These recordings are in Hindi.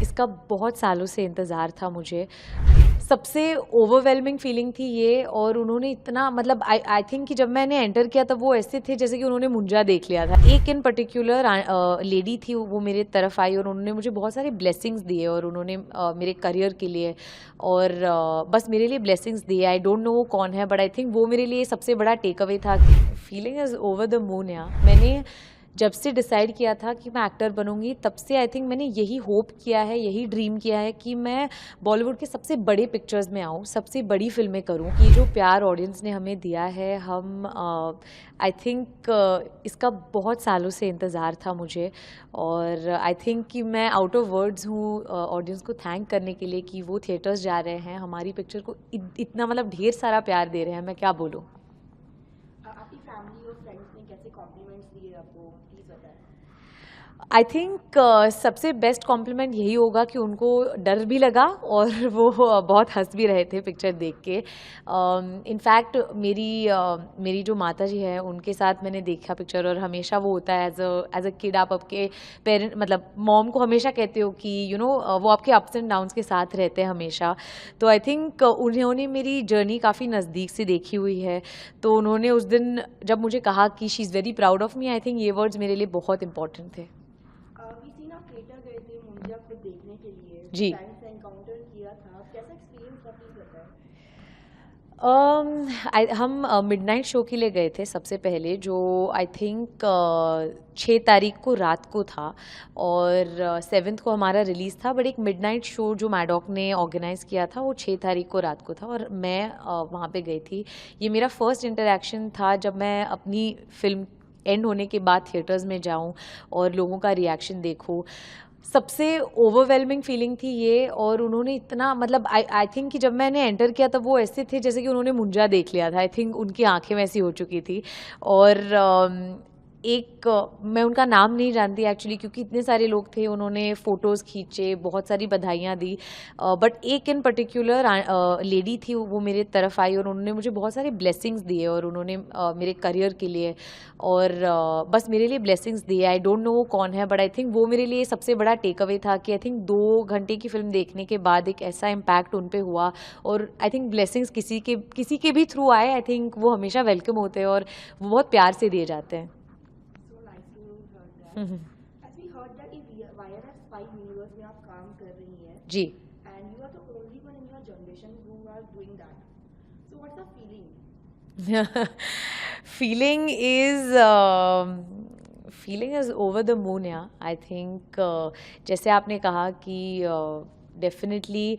इसका बहुत सालों से इंतज़ार था मुझे। सबसे ओवरवेलमिंग फीलिंग थी ये, और उन्होंने इतना मतलब आई थिंक कि जब मैंने एंटर किया तब वो ऐसे थे जैसे कि उन्होंने मुंजा देख लिया था। एक इन पर्टिकुलर लेडी थी, वो मेरे तरफ आई और उन्होंने मुझे बहुत सारे ब्लेसिंग्स दिए, और उन्होंने मेरे करियर के लिए और बस मेरे लिए ब्लेसिंग्स दिए। आई डोंट नो वो कौन है, बट आई थिंक वो मेरे लिए सबसे बड़ा टेक अवे था। Feeling is over the moon. यार मैंने जब से डिसाइड किया था कि मैं एक्टर बनूंगी, तब से आई थिंक मैंने यही होप किया है, यही ड्रीम किया है कि मैं बॉलीवुड के सबसे बड़े पिक्चर्स में आऊँ, सबसे बड़ी फिल्में करूँ। ये जो प्यार ऑडियंस ने हमें दिया है, हम आई थिंक इसका बहुत सालों से इंतज़ार था मुझे, और आई थिंक कि मैं आउट ऑफ वर्ड्स हूँ ऑडियंस को थैंक करने के लिए कि वो थिएटर्स जा रहे हैं, हमारी पिक्चर को इतना मतलब ढेर सारा प्यार दे रहे हैं। मैं क्या बोलूँ। आपकी फैमिली और फ्रेंड्स ने कैसे कॉम्प्लीमेंट्स दिए आपको, प्लीज बताएं। आई थिंक सबसे बेस्ट कॉम्प्लीमेंट यही होगा कि उनको डर भी लगा और वो बहुत हंस भी रहे थे पिक्चर देख के। इनफैक्ट मेरी जो माता जी है उनके साथ मैंने देखा पिक्चर, और हमेशा वो होता है एज अ किड, आप आपके पेरेंट मतलब मॉम को हमेशा कहते हो कि वो आपके अप्स एंड डाउन्स के साथ रहते हैं हमेशा। तो आई थिंक उन्होंने मेरी जर्नी काफ़ी नज़दीक से देखी हुई है, तो उन्होंने उस दिन जब मुझे कहा कि she is very proud of me, I think ये वर्ड्स मेरे लिए बहुत इंपॉर्टेंट थे। थिएटर गए थे मुंजा को देखने के लिए, जी। फैंस से एनकाउंटर किया था, कैसा एक्सपीरियंस था, प्लीज बताएं। हम मिडनाइट शो के लिए गए थे सबसे पहले, जो आई थिंक 6 तारीख को रात को था, और 7th को हमारा रिलीज़ था। बट एक मिडनाइट शो जो मैडॉक ने ऑर्गेनाइज़ किया था, वो 6 तारीख को रात को था, और मैं वहाँ पे गई थी। ये मेरा फर्स्ट इंटरेक्शन था जब मैं अपनी फिल्म एंड होने के बाद थिएटर्स में जाऊं और लोगों का रिएक्शन देखूं। सबसे ओवरवेलमिंग फीलिंग थी ये, और उन्होंने इतना मतलब आई थिंक कि जब मैंने एंटर किया तब वो ऐसे थे जैसे कि उन्होंने मुंजा देख लिया था। आई थिंक उनकी आंखें वैसी हो चुकी थी, और मैं उनका नाम नहीं जानती एक्चुअली क्योंकि इतने सारे लोग थे, उन्होंने फ़ोटोज़ खींचे, बहुत सारी बधाइयाँ दी, बट एक इन पर्टिकुलर लेडी थी, वो मेरे तरफ आई और उन्होंने मुझे बहुत सारे ब्लेसिंग्स दिए, और उन्होंने मेरे करियर के लिए और बस मेरे लिए ब्लेसिंग्स दिए। आई डोंट नो वो कौन है, बट आई थिंक वो मेरे लिए सबसे बड़ा टेक अवे था कि आई थिंक 2 घंटे की फिल्म देखने के बाद एक ऐसा इम्पैक्ट उन पे हुआ, और आई थिंक ब्लेसिंग्स किसी के भी थ्रू आए, आई थिंक वो हमेशा वेलकम होते हैं और वो बहुत प्यार से दिए जाते हैं। As we heard that in YRF 5 universe में आप काम कर रही हैं, जी। and you are the only one in your generation who are doing that. So what's the feeling? Feeling is over the moon. या आई थिंक जैसे आपने कहा कि डेफिनेटली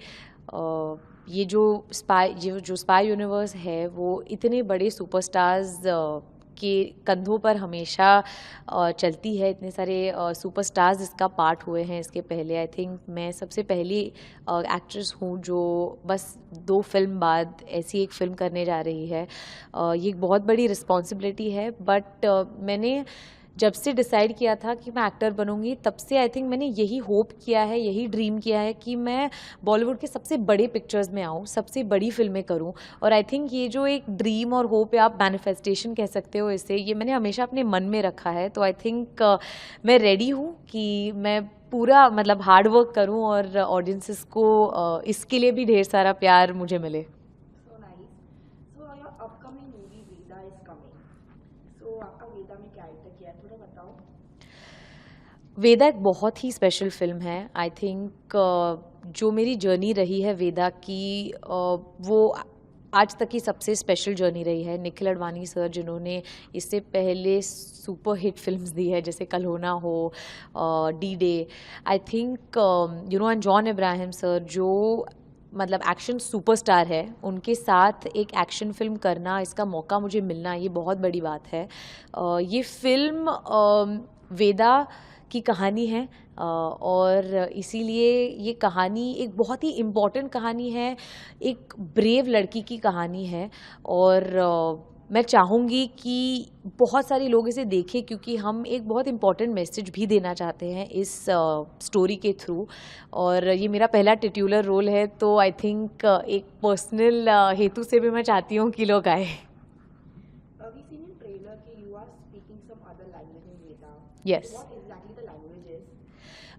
ये जो स्पाई यूनिवर्स है वो इतने बड़े सुपरस्टार्स के कंधों पर हमेशा चलती है। इतने सारे सुपरस्टार्स इसका पार्ट हुए हैं इसके पहले। आई थिंक मैं सबसे पहली एक्ट्रेस हूँ जो बस 2 फिल्म बाद ऐसी एक फ़िल्म करने जा रही है। ये एक बहुत बड़ी रिस्पॉन्सिबिलिटी है, बट मैंने जब से डिसाइड किया था कि मैं एक्टर बनूंगी, तब से आई थिंक मैंने यही होप किया है, यही ड्रीम किया है कि मैं बॉलीवुड के सबसे बड़े पिक्चर्स में आऊँ, सबसे बड़ी फिल्में करूँ। और आई थिंक ये जो एक ड्रीम और होप है, आप मैनिफेस्टेशन कह सकते हो इसे, ये मैंने हमेशा अपने मन में रखा है। तो आई थिंक मैं रेडी हूँ कि मैं पूरा मतलब हार्ड वर्क करूँ और ऑडियंसेस को इसके लिए भी ढेर सारा प्यार मुझे मिले। So nice. So your upcoming movie Veda is coming. So आपका वेदा में कैरेक्टर क्या है, थोड़ा बताओ। वेदा एक बहुत ही स्पेशल फिल्म है। आई थिंक जो मेरी जर्नी रही है वेदा की, वो आज तक की सबसे स्पेशल जर्नी रही है। निखिल अडवाणी सर जिन्होंने इससे पहले सुपर हिट फिल्म्स दी है, जैसे कल होना हो, D day, I think and John Ibrahim sir जो मतलब एक्शन सुपरस्टार है, उनके साथ एक एक्शन फिल्म करना, इसका मौका मुझे मिलना, ये बहुत बड़ी बात है। ये फिल्म वेदा की कहानी है, और इसीलिए ये कहानी एक बहुत ही इम्पॉर्टेंट कहानी है, एक ब्रेव लड़की की कहानी है, और मैं चाहूँगी कि बहुत सारे लोग इसे देखें क्योंकि हम एक बहुत इम्पॉर्टेंट मैसेज भी देना चाहते हैं इस स्टोरी के थ्रू। और ये मेरा पहला टिट्यूलर रोल है, तो आई थिंक एक पर्सनल हेतु से भी मैं चाहती हूँ कि लोग आए। We seen in trailer कि you are speaking some other language in Veda. Yes. What exactly the language is?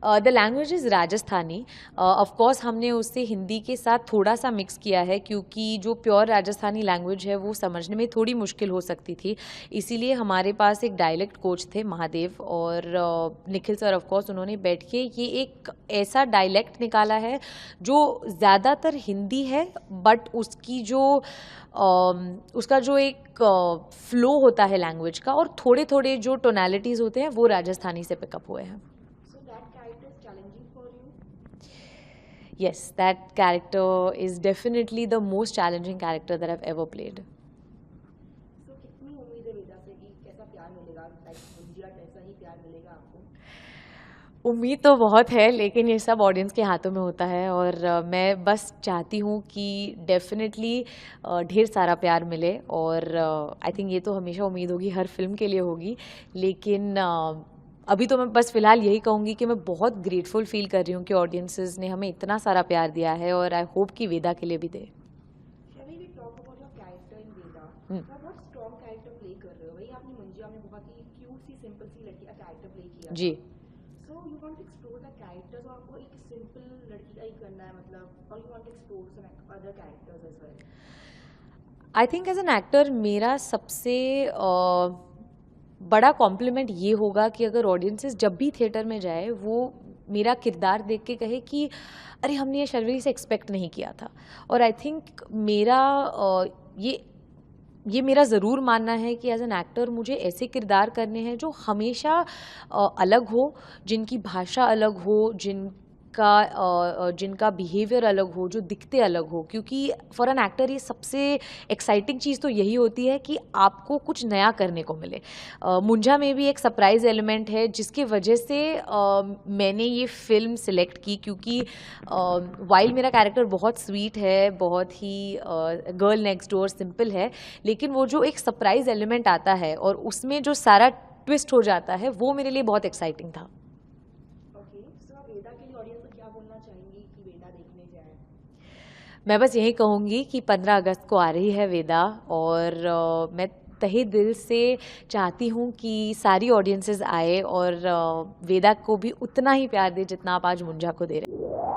The language is Rajasthani. Of course हमने उससे हिंदी के साथ थोड़ा सा मिक्स किया है क्योंकि जो प्योर राजस्थानी लैंग्वेज है वो समझने में थोड़ी मुश्किल हो सकती थी. इसीलिए हमारे पास एक डायलेक्ट कोच थे महादेव, और निखिल सर ऑफ कोर्स उन्होंने बैठ के ये एक ऐसा डायलेक्ट निकाला है जो ज़्यादातर हिंदी है, बट उसकी जो उसका जो एक फ्लो होता है लैंग्वेज का, और थोड़े थोड़े जो टोनैलिटीज़ होते हैं वो राजस्थानी से पिकअप हुए हैं. So that character is challenging for you? Yes, that character is definitely the most challenging character that I've ever played. So कितनी उम्मीद है वेदा से कि कैसा प्यार मिलेगा, लाइक मुंजिया कैसा ही प्यार मिलेगा आपको? उम्मीद तो बहुत है, लेकिन ये सब ऑडियंस के हाथों में होता है, और मैं बस चाहती हूँ कि डेफिनेटली ढेर सारा प्यार मिले. और आई थिंक ये तो हमेशा उम्मीद होगी, हर फिल्म के लिए होगी. लेकिन अभी तो मैं बस फिलहाल यही कहूँगी कि मैं बहुत ग्रेटफुल फील कर रही हूँ कि ऑडियंसेस ने हमें इतना सारा प्यार दिया है, और आई होप कि वेदा के लिए भी दे. Shall we talk about your character in Veda? आप बहुत स्ट्रॉन्ग कैरेक्टर प्ले कर रहे हो. वही आपने मुंजिया में बहुत ही क्यूट सी सिंपल सी लड़की का कैरेक्टर प्ले किया. जी. So you want to explore the characters, और आपको एक सिंपल लड़की का ही करना है मतलब, और you want to explore some other characters as well? I think as an actor मेरा सबसे बड़ा कॉम्प्लीमेंट ये होगा कि अगर ऑडियंसेस जब भी थिएटर में जाए वो मेरा किरदार देख के कहे कि अरे हमने ये शर्वरी से एक्सपेक्ट नहीं किया था. और आई थिंक मेरा ये मेरा ज़रूर मानना है कि एज एन एक्टर मुझे ऐसे किरदार करने हैं जो हमेशा अलग हो, जिनकी भाषा अलग हो, जिनका बिहेवियर अलग हो, जो दिखते अलग हो. क्योंकि फॉर एन एक्टर ये सबसे एक्साइटिंग चीज़ तो यही होती है कि आपको कुछ नया करने को मिले. मुंजा में भी एक सरप्राइज एलिमेंट है जिसकी वजह से मैंने ये फिल्म सिलेक्ट की, क्योंकि वाइल मेरा कैरेक्टर बहुत स्वीट है, बहुत ही गर्ल नेक्स्ट डोर सिंपल है, लेकिन वो जो एक सरप्राइज एलिमेंट आता है और उसमें जो सारा ट्विस्ट हो जाता है वो मेरे लिए बहुत एक्साइटिंग था. ओके, सो आप वेदा के लिए ऑडियंस को क्या बोलना चाहेंगी कि वेदा देखने जाए? मैं बस यही कहूँगी कि 15 अगस्त को आ रही है वेदा, और मैं तहे दिल से चाहती हूँ कि सारी ऑडियंसेस आए और वेदा को भी उतना ही प्यार दे जितना आप आज मुंजा को दे रहे हैं.